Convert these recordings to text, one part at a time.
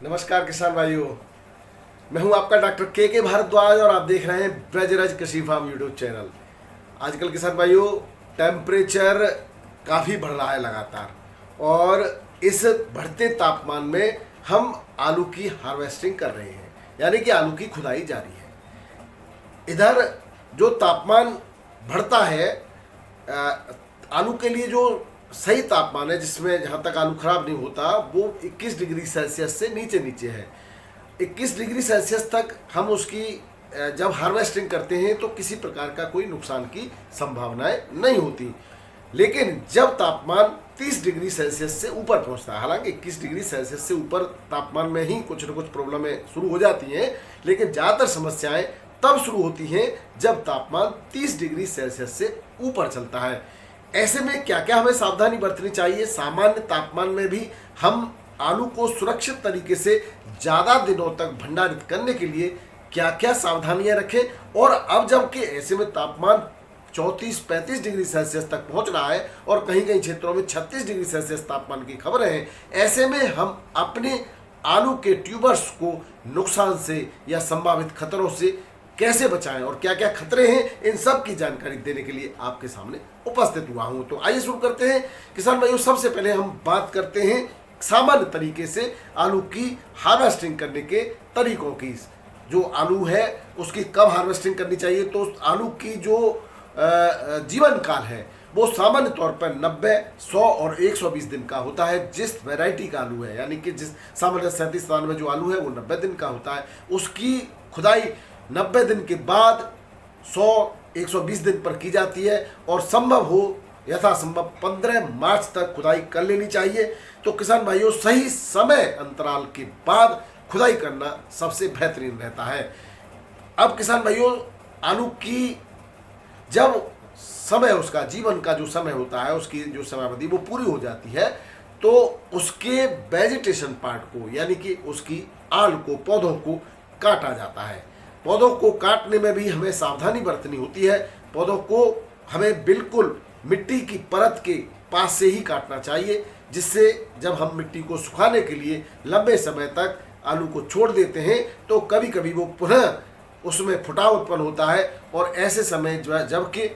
नमस्कार किसान भाइयों। मैं हूं आपका डॉक्टर के भारद्वाज और आप देख रहे हैं ब्रजराज कृषि फार्म यूट्यूब चैनल। आजकल किसान भाइयों टेम्परेचर काफ़ी बढ़ रहा है लगातार, और इस बढ़ते तापमान में हम आलू की हार्वेस्टिंग कर रहे हैं, यानी कि आलू की खुदाई जारी है। इधर जो तापमान बढ़ता है, आलू के लिए जो सही तापमान है जिसमें जहाँ तक आलू खराब नहीं होता वो 21 डिग्री सेल्सियस से नीचे नीचे है। 21 डिग्री सेल्सियस तक हम उसकी जब हार्वेस्टिंग करते हैं तो किसी प्रकार का कोई नुकसान की संभावनाएं नहीं होती। लेकिन जब तापमान 30 डिग्री सेल्सियस से ऊपर पहुंचता है, हालांकि 21 डिग्री सेल्सियस से ऊपर तापमान में ही कुछ न कुछ प्रॉब्लमें शुरू हो जाती हैं, लेकिन ज़्यादातर समस्याएं तब शुरू होती हैं जब तापमान 30 डिग्री सेल्सियस से ऊपर चलता है। ऐसे में क्या क्या हमें सावधानी बरतनी चाहिए? सामान्य तापमान में भी हम आलू को सुरक्षित तरीके से ज़्यादा दिनों तक भंडारित करने के लिए क्या क्या सावधानियां रखें? और अब जबकि ऐसे में तापमान 34-35 डिग्री सेल्सियस तक पहुंच रहा है और कहीं कहीं क्षेत्रों में 36 डिग्री सेल्सियस तापमान की खबरें हैं, ऐसे में हम अपने आलू के ट्यूबर्स को नुकसान से या संभावित खतरों से कैसे बचाएं और क्या क्या खतरे हैं, इन सब की जानकारी देने के लिए आपके सामने उपस्थित हुआ हूं। तो आइए शुरू करते हैं किसान भाइयों। सबसे पहले हम बात करते हैं सामान्य तरीके से आलू की हार्वेस्टिंग करने के तरीकों की। जो आलू है उसकी कब हार्वेस्टिंग करनी चाहिए? तो आलू की जो जीवन काल है वो सामान्य तौर पर 90, 100 और 120 दिन का होता है। जिस वैरायटी का आलू है, यानी कि जिस सामान्य 37-93 जो आलू है वो 90 दिन का होता है। उसकी खुदाई 90 दिन के बाद 100-120 दिन पर की जाती है और संभव हो यथासंभव 15 मार्च तक खुदाई कर लेनी चाहिए। तो किसान भाइयों सही समय अंतराल के बाद खुदाई करना सबसे बेहतरीन रहता है। अब किसान भाइयों आलू की जब समय, उसका जीवन का जो समय होता है, उसकी जो समयावधि वो पूरी हो जाती है, तो उसके वेजिटेशन पार्ट को, यानी कि उसकी आल को, पौधों को काटा जाता है। पौधों को काटने में भी हमें सावधानी बरतनी होती है। पौधों को हमें बिल्कुल मिट्टी की परत के पास से ही काटना चाहिए, जिससे जब हम मिट्टी को सुखाने के लिए लंबे समय तक आलू को छोड़ देते हैं तो कभी कभी वो पुनः उसमें फुटाव उत्पन्न होता है, और ऐसे समय जबकि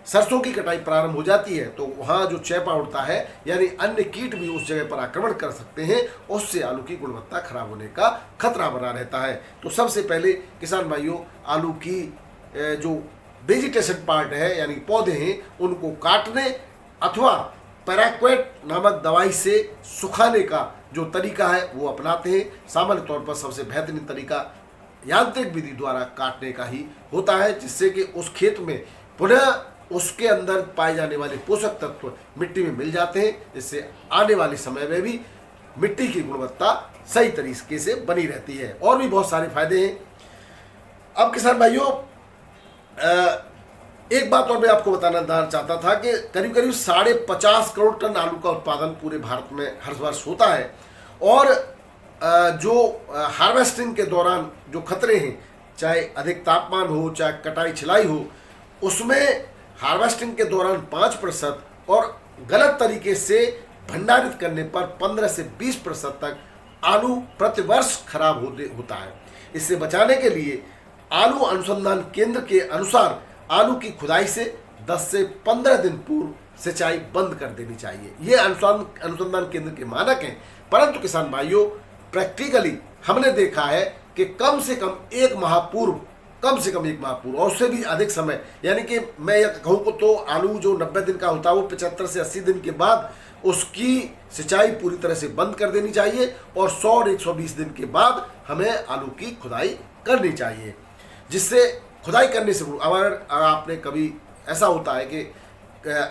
सरसों की कटाई प्रारंभ हो जाती है तो वहाँ जो चैपा उड़ता है, यानी अन्य कीट भी उस जगह पर आक्रमण कर सकते हैं, उससे आलू की गुणवत्ता खराब होने का खतरा बना रहता है। तो सबसे पहले किसान भाइयों आलू की जो वेजिटेशन पार्ट है, यानी पौधे हैं, उनको काटने अथवा पैराक्वेट नामक दवाई से सुखाने का जो तरीका है वो अपनाते हैं। सामान्य तौर पर सबसे बेहतरीन तरीका यांत्रिक विधि द्वारा काटने का ही होता है, जिससे कि उस खेत में पुनः उसके अंदर पाए जाने वाले पोषक तत्व मिट्टी में मिल जाते हैं, जिससे आने वाले समय में भी मिट्टी की गुणवत्ता सही तरीके से बनी रहती है। और भी बहुत सारे फायदे हैं। अब किसान भाइयों एक बात और मैं आपको बताना चाहता था कि करीब करीब 50.5 करोड़ टन आलू का उत्पादन पूरे भारत में हर वर्ष होता है, और जो हार्वेस्टिंग के दौरान जो खतरे हैं, चाहे अधिक तापमान हो, चाहे कटाई छिलाई हो, उसमें हार्वेस्टिंग के दौरान 5% और गलत तरीके से भंडारित करने पर 15 से 20% तक आलू प्रतिवर्ष खराब होता है। इससे बचाने के लिए आलू अनुसंधान केंद्र के अनुसार आलू की खुदाई से 10 से 15 दिन पूर्व सिंचाई बंद कर देनी चाहिए। ये अनुसंधान केंद्र के मानक हैं, परंतु किसान भाइयों प्रैक्टिकली हमने देखा है कि कम से कम एक माह पूर्व और उससे भी अधिक समय, यानी कि मैं यह कहूँ तो आलू जो 90 दिन का होता है वो 75 से 80 दिन के बाद उसकी सिंचाई पूरी तरह से बंद कर देनी चाहिए, और 100 और 120 दिन के बाद हमें आलू की खुदाई करनी चाहिए। जिससे खुदाई करने से अगर आपने कभी ऐसा होता है कि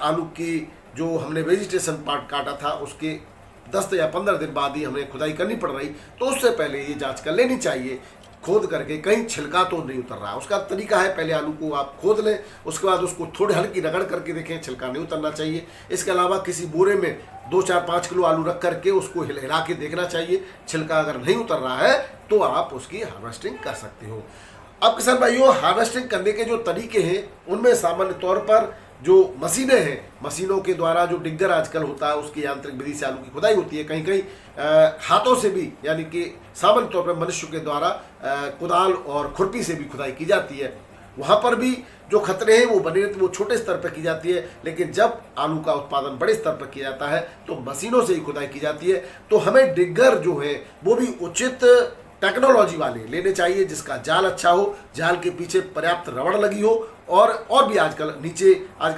आलू की जो हमने वेजिटेशन पार्ट काटा था उसके 10 या 15 दिन बाद ही हमें खुदाई करनी पड़ रही, तो उससे पहले ये जांच कर लेनी चाहिए खोद करके कहीं छिलका तो नहीं उतर रहा। उसका तरीका है पहले आलू को आप खोद लें, उसके बाद उसको थोड़ी हल्की रगड़ करके देखें, छिलका नहीं उतरना चाहिए। इसके अलावा किसी बोरे में 2, 4, 5 किलो आलू रख करके उसको हिला के देखना चाहिए, छिलका अगर नहीं उतर रहा है तो आप उसकी हार्वेस्टिंग कर सकते हो। अब किसान भाइयों हार्वेस्टिंग करने के जो तरीके हैं उनमें सामान्य तौर पर जो मशीनें हैं, मशीनों के द्वारा जो डिग्गर आजकल होता है उसकी यांत्रिक विधि से आलू की खुदाई होती है। कहीं कहीं हाथों से भी, यानी कि सामान्य तौर पर मनुष्य के द्वारा कुदाल और खुरपी से भी खुदाई की जाती है। वहाँ पर भी जो खतरे हैं वो बने रहते, वो छोटे स्तर पर की जाती है। लेकिन जब आलू का उत्पादन बड़े स्तर पर किया जाता है तो मशीनों से ही खुदाई की जाती है। तो हमें डिग्गर जो है वो भी उचित टेक्नोलॉजी वाले लेने चाहिए, जिसका जाल अच्छा हो, जाल के पीछे पर्याप्त रबड़ लगी हो, और भी आजकल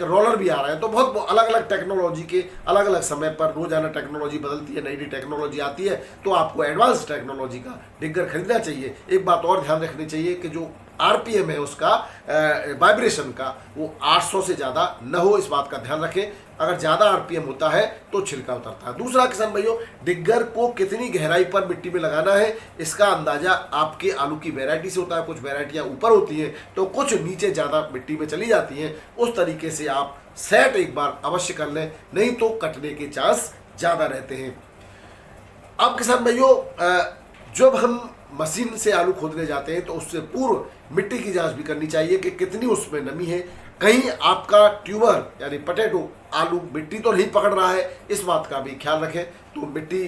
रोलर भी आ रहे हैं। तो बहुत अलग अलग टेक्नोलॉजी के अलग अलग समय पर रोजाना टेक्नोलॉजी बदलती है, नई नई टेक्नोलॉजी आती है। तो आपको एडवांस टेक्नोलॉजी का डिग्गर खरीदना चाहिए। एक बात और ध्यान रखनी चाहिए कि जो आरपीएम है उसका, वाइब्रेशन का, वो 800 से ज़्यादा न हो, इस बात का ध्यान रखें। अगर ज़्यादा आरपीएम होता है तो छिलका उतरता है। दूसरा किसान भाइयों, डिग्गर को कितनी गहराई पर मिट्टी में लगाना है, इसका अंदाजा आपके आलू की वैरायटी से होता है। कुछ वैरायटियाँ ऊपर होती हैं तो कुछ नीचे ज़्यादा मिट्टी में चली जाती हैं। उस तरीके से आप सेट एक बार अवश्य कर लें, नहीं तो कटने के चांस ज़्यादा रहते हैं। अब किसान भाइयों, जब हम मशीन से आलू खोदने जाते हैं तो उससे पूर्व मिट्टी की जांच भी करनी चाहिए कि कितनी उसमें नमी है। कहीं आपका ट्यूबर यानी पोटैटो आलू मिट्टी तो नहीं पकड़ रहा है, इस बात का भी ख्याल रखें। तो मिट्टी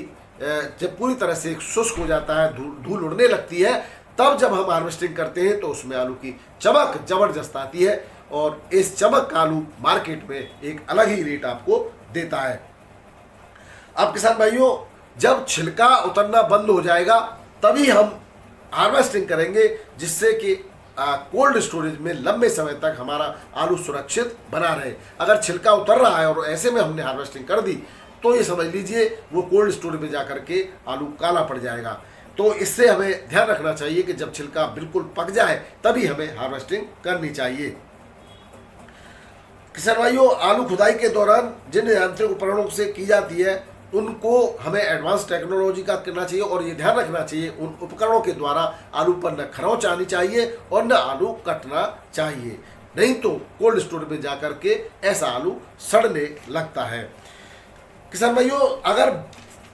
जब पूरी तरह से शुष्क हो जाता है, धूल उड़ने लगती है, तब जब हम हार्वेस्टिंग करते हैं तो उसमें आलू की चमक जबरदस्त आती है, और इस चमक का आलू मार्केट में एक अलग ही रेट आपको देता है। अब किसान भाइयों, जब छिलका उतरना बंद हो जाएगा तभी हम हार्वेस्टिंग करेंगे, जिससे कि कोल्ड स्टोरेज में लंबे समय तक हमारा आलू सुरक्षित बना रहे। अगर छिलका उतर रहा है और ऐसे में हमने हार्वेस्टिंग कर दी तो ये समझ लीजिए वो कोल्ड स्टोरेज में जाकर के आलू काला पड़ जाएगा। तो इससे हमें ध्यान रखना चाहिए कि जब छिलका बिल्कुल पक जाए तभी हमें हार्वेस्टिंग करनी चाहिए। किसान भाइयों, आलू खुदाई के दौरान जिन यांत्रिक उपकरणों से की जाती है उनको हमें एडवांस टेक्नोलॉजी का करना चाहिए, और ये ध्यान रखना चाहिए उन उपकरणों के द्वारा आलू पर न खरोंच आनी चाहिए और न आलू कटना चाहिए, नहीं तो कोल्ड स्टोर में जाकर के ऐसा आलू सड़ने लगता है। किसान भाइयों, अगर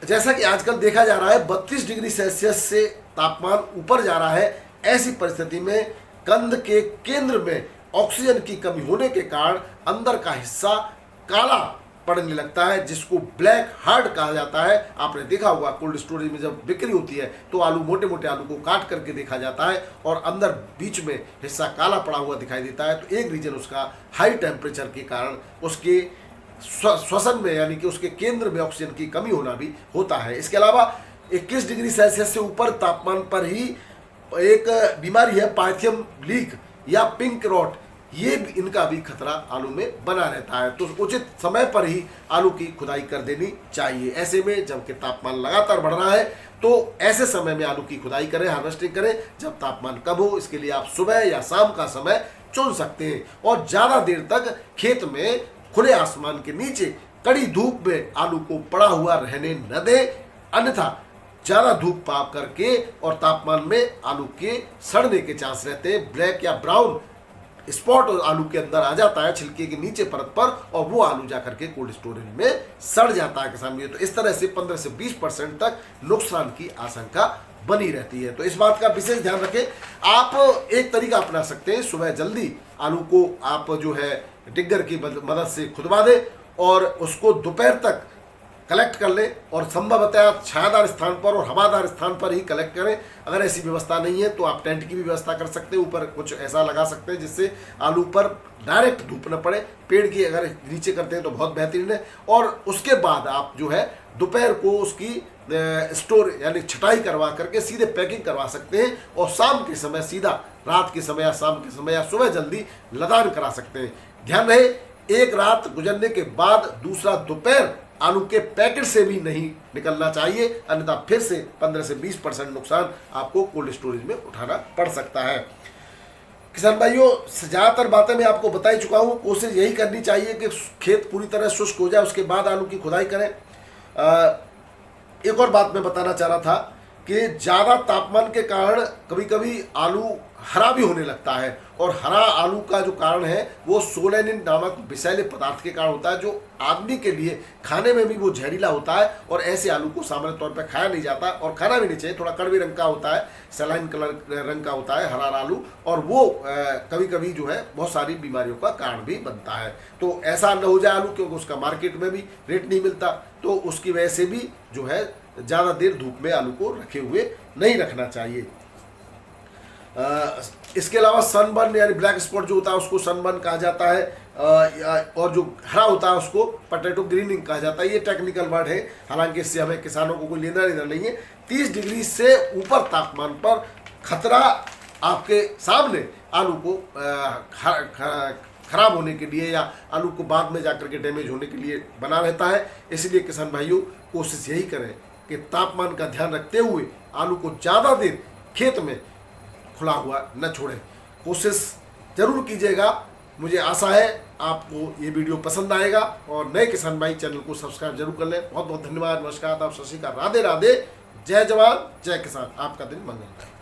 जैसा कि आजकल देखा जा रहा है 32 डिग्री सेल्सियस से तापमान ऊपर जा रहा है, ऐसी परिस्थिति में कंद के केंद्र में ऑक्सीजन की कमी होने के कारण अंदर का हिस्सा काला पड़ने लगता है, जिसको ब्लैक हार्ड कहा जाता है। आपने देखा होगा कोल्ड स्टोरेज में जब बिक्री होती है तो आलू, मोटे मोटे आलू को काट करके देखा जाता है और अंदर बीच में हिस्सा काला पड़ा हुआ दिखाई देता है। तो एक रीजन उसका हाई टेम्परेचर के कारण उसके श्वसन में, यानी कि उसके केंद्र में ऑक्सीजन की कमी होना भी होता है। इसके अलावा 21 डिग्री सेल्सियस से ऊपर तापमान पर ही एक बीमारी है पाइथियम लीक या पिंक रॉट, ये इनका भी खतरा आलू में बना रहता है। तो उचित समय पर ही आलू की खुदाई कर देनी चाहिए। ऐसे में जबकि तापमान लगातार बढ़ रहा है तो ऐसे समय में आलू की खुदाई करें, हार्वेस्टिंग करें जब तापमान कम हो। इसके लिए आप सुबह या शाम का समय चुन सकते हैं, और ज़्यादा देर तक खेत में खुले आसमान के नीचे कड़ी धूप में आलू को पड़ा हुआ रहने न दें, अन्यथा ज़्यादा धूप पाप करके और तापमान में आलू के सड़ने के चांस रहते हैं। ब्लैक या ब्राउन स्पॉट आलू के अंदर आ जाता है छिलके के नीचे परत पर, और वो आलू जाकर के कोल्ड स्टोरेज में सड़ जाता है किसान भाई। तो इस तरह से 15 से 20% तक नुकसान की आशंका बनी रहती है। तो इस बात का विशेष ध्यान रखें। आप एक तरीका अपना सकते हैं, सुबह जल्दी आलू को आप जो है डिग्गर की मदद से खुदवा दें और उसको दोपहर तक कलेक्ट कर लें, और संभवतः छायादार स्थान पर और हवादार स्थान पर ही कलेक्ट करें। अगर ऐसी व्यवस्था नहीं है तो आप टेंट की भी व्यवस्था कर सकते हैं, ऊपर कुछ ऐसा लगा सकते हैं जिससे आलू पर डायरेक्ट धूप न पड़े। पेड़ की अगर नीचे करते हैं तो बहुत बेहतरीन है। और उसके बाद आप जो है दोपहर को उसकी स्टोर यानी छटाई करवा करके सीधे पैकिंग करवा सकते हैं, और शाम के समय सीधा रात के समय या शाम के समय या सुबह जल्दी लदान करा सकते हैं। ध्यान रहे, एक रात गुजरने के बाद दूसरा दोपहर आलू के पैकेट से भी नहीं निकलना चाहिए, अन्यथा फिर से 15 से 20% नुकसान आपको कोल्ड स्टोरेज में उठाना पड़ सकता है। किसान भाइयों, ज़्यादातर बातें मैं आपको बता ही चुका हूँ। कोशिश यही करनी चाहिए कि खेत पूरी तरह शुष्क हो जाए, उसके बाद आलू की खुदाई करें। एक और बात मैं बताना चाह रहा था कि ज़्यादा तापमान के कारण कभी कभी आलू हरा भी होने लगता है। और हरा आलू का जो कारण है वो सोलेनिन नामक विषैले पदार्थ के कारण होता है, जो आदमी के लिए खाने में भी वो जहरीला होता है। और ऐसे आलू को सामान्य तौर पर खाया नहीं जाता और खाना भी नहीं चाहिए। थोड़ा कड़वे रंग का होता है, सलाइन कलर रंग का होता है हरा आलू, और वो कभी कभी जो है बहुत सारी बीमारियों का कारण भी बनता है। तो ऐसा न हो जाए आलू, क्योंकि उसका मार्केट में भी रेट नहीं मिलता, तो उसकी वजह से भी जो है ज़्यादा देर धूप में आलू को रखे हुए नहीं रखना चाहिए। इसके अलावा सनबर्न यानी ब्लैक स्पॉट जो होता है उसको सनबर्न कहा जाता है, और जो हरा होता है उसको पोटैटो ग्रीनिंग कहा जाता है। ये टेक्निकल वर्ड है, हालांकि इससे हमें किसानों को कोई लेना देना नहीं है। 30 डिग्री से ऊपर तापमान पर खतरा आपके सामने आलू को खराब होने के लिए या आलू को बाद में जाकर के डैमेज होने के लिए बना रहता है। इसलिए किसान भाइयों कोशिश यही करें कि तापमान का ध्यान रखते हुए आलू को ज़्यादा देर खेत में खुला हुआ न छोड़ें। कोशिश जरूर कीजिएगा। मुझे आशा है आपको ये वीडियो पसंद आएगा, और नए किसान भाई चैनल को सब्सक्राइब जरूर कर लें। बहुत बहुत धन्यवाद। नमस्कार, आप शशि का राधे राधे। जय जवान जय किसान। आपका दिन मंगलमय।